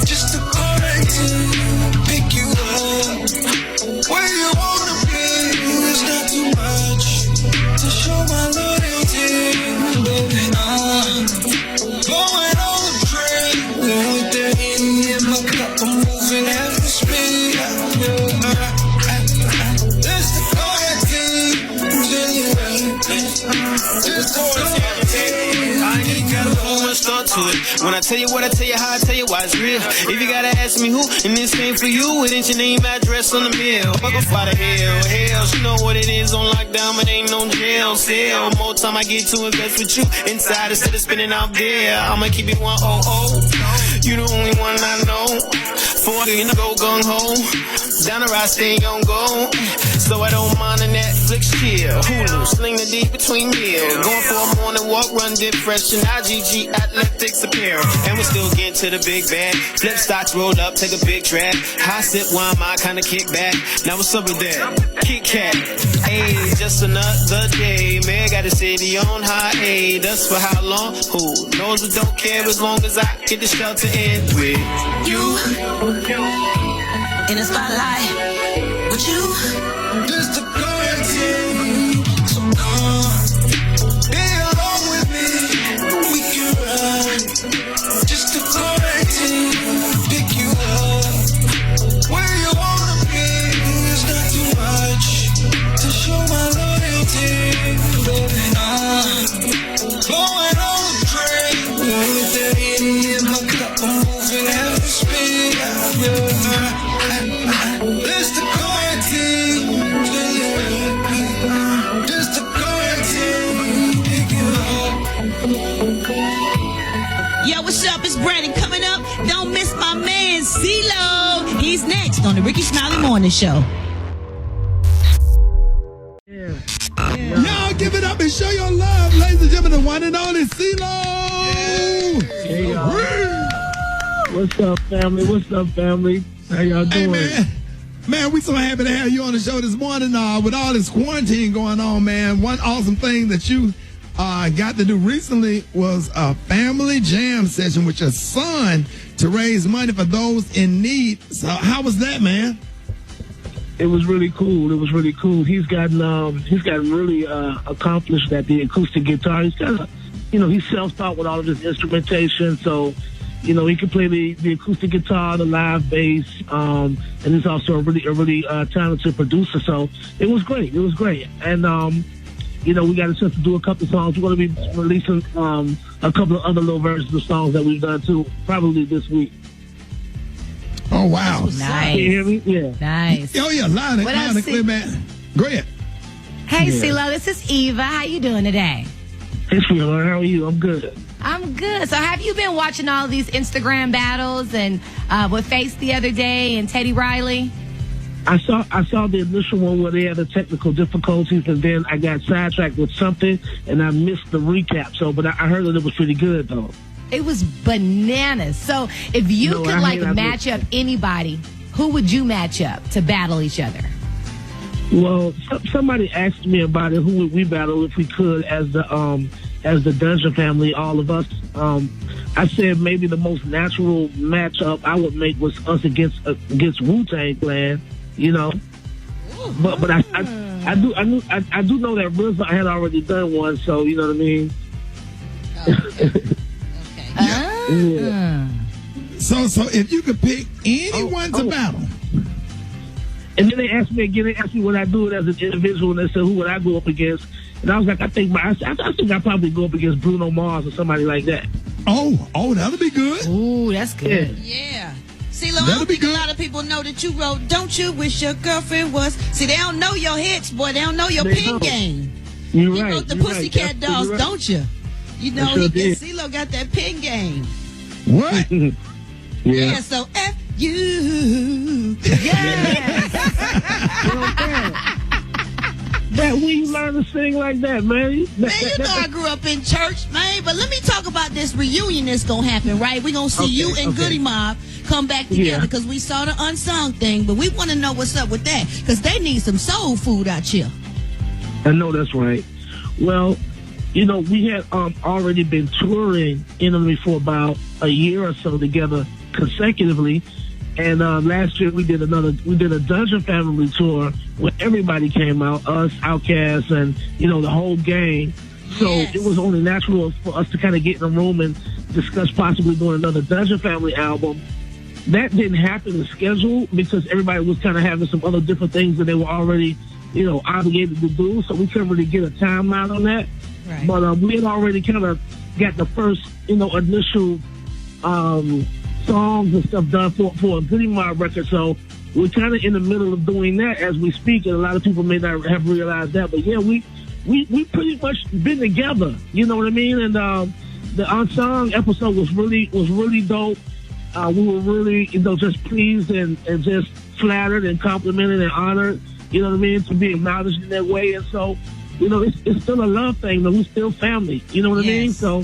Just a quarantine. Pick you up. Where you wanna be. It's not too much to show my loyalty. Baby, going on the train. With the Henny in my cup, I'm moving at the speed. That's the quarantine. I'm telling you. Just quarantine. I ain't got no much thought to it. When I tell you what I tell you, how I tell you why it's real. If you gotta ask me who, and this ain't for you, it ain't your name, address on the mail. Fuck up out of hell, she know what it is on lockdown, but ain't no jail cell. More time I get to invest with you inside instead of spinning out there. I'ma keep it 100. You the only one I know. For you go gung ho. Down the ride, stay on go. So I don't mind a Netflix chill. Hulu, sling the deep between meals. Going for a morning walk, run dip fresh and IGG athletics apparel. And we still getting to the big bag. Flip stocks roll up, take a big drag. High sip wine, my kind of kick back. Now what's up with that? Kit Kat. Hey, just another day. Man, got a city on high. Hey, that's for how long? Who knows but don't care as long as I get the shelter in with you. In the spotlight with you. Just to quarantine. So be alone with me. We can ride. Just to quarantine. Pick you up. Where you wanna be is not too much to show my loyalty. Blowing on the train. With the Henny in my cup, I'm moving at the speed. It's the quarantine. Just the quarantine. Yo, what's up? It's Brandon coming up. Don't miss my man, Ceelo. He's next on the Rickey Smiley Morning Show. Y'all give it up and show your love, ladies and gentlemen, the one and only Ceelo. Hey, what's up, family? What's up, family? How y'all doing? Hey, man, we so happy to have you on the show this morning. With all this quarantine going on, man, one awesome thing that you got to do recently was a family jam session with your son to raise money for those in need. So how was that, man? It was really cool. He's gotten really accomplished at the acoustic guitar. He's kind of, he's self-taught with all of his instrumentation. So, he can play the acoustic guitar, the live bass, and he's also a really talented producer. So it was great. And, we got a chance to do a couple of songs. We're going to be releasing a couple of other little versions of songs that we've done too, probably this week. Oh, wow. Nice. Can you hear me? Yeah. Nice. Oh, yeah. Loud and clear, man. Go ahead. Hey, Ceelo, this is Eva. How you doing today? Hey, sweetheart. How are you? I'm good. I'm good. So have you been watching all these Instagram battles and with Face the other day and Teddy Riley? I saw the initial one where they had the technical difficulties, and then I got sidetracked with something, and I missed the recap. So, but I heard that it was pretty good, though. It was bananas. So if you could match up anybody, who would you match up to battle each other? Well, somebody asked me about it. Who would we battle if we could as the Dungeon family, all of us? I said maybe the most natural matchup I would make was us against Wu-Tang Clan, But I do know that RZA had already done one, so you know what I mean. Yeah. So if you could pick anyone to battle. And then they asked me would I do it as an individual, and they said who would I go up against? And I was like, I think I'd probably go up against Bruno Mars or somebody like that. Oh, that'll be good. Ooh, that's good. Yeah. Ceelo, I don't think a lot of people know that you wrote "Don't You Wish Your Girlfriend Was." See, they don't know your hits, boy. They don't know your pin game. You wrote the Pussycat Dolls, don't you? Ceelo got that pin game. What? Yeah. So F you. Yes. That when you learn to sing like that, man. I grew up in church, man. But let me talk about this reunion that's gonna happen, right? We're gonna see you and Goody Mob come back together because we saw the unsung thing, but we want to know what's up with that because they need some soul food out here. I know that's right. Well, we had already been touring Italy for about a year or so together consecutively. And last year we did a Dungeon Family tour where everybody came out, us, Outkast, and the whole gang. So it was only natural for us to kind of get in a room and discuss possibly doing another Dungeon Family album. That didn't happen in schedule because everybody was kind of having some other different things that they were already, obligated to do. So we couldn't really get a timeline on that. Right. But we had already kind of got the first, initial songs and stuff done for a Goody Mob record. So we're kind of in the middle of doing that as we speak, and a lot of people may not have realized that. But yeah, we pretty much been together. You know what I mean? And the unsung episode was really dope. We were really, just pleased and just flattered and complimented and honored. You know what I mean? To be acknowledged in that way. And so, it's still a love thing. We're still family. You know what I mean? So,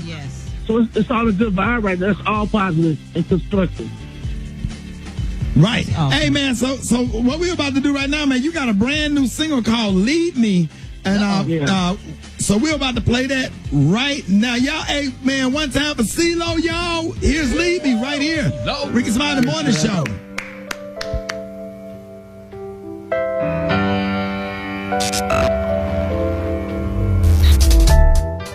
so it's all a good vibe right there. It's all positive and constructive. Right. Hey, man, so what we're about to do right now, man, you got a brand new single called Lead Me. And so we're about to play that right now. Y'all, hey, man, one time for Ceelo, y'all. Here's Lead Me right here. Rickey Smiley Morning Show.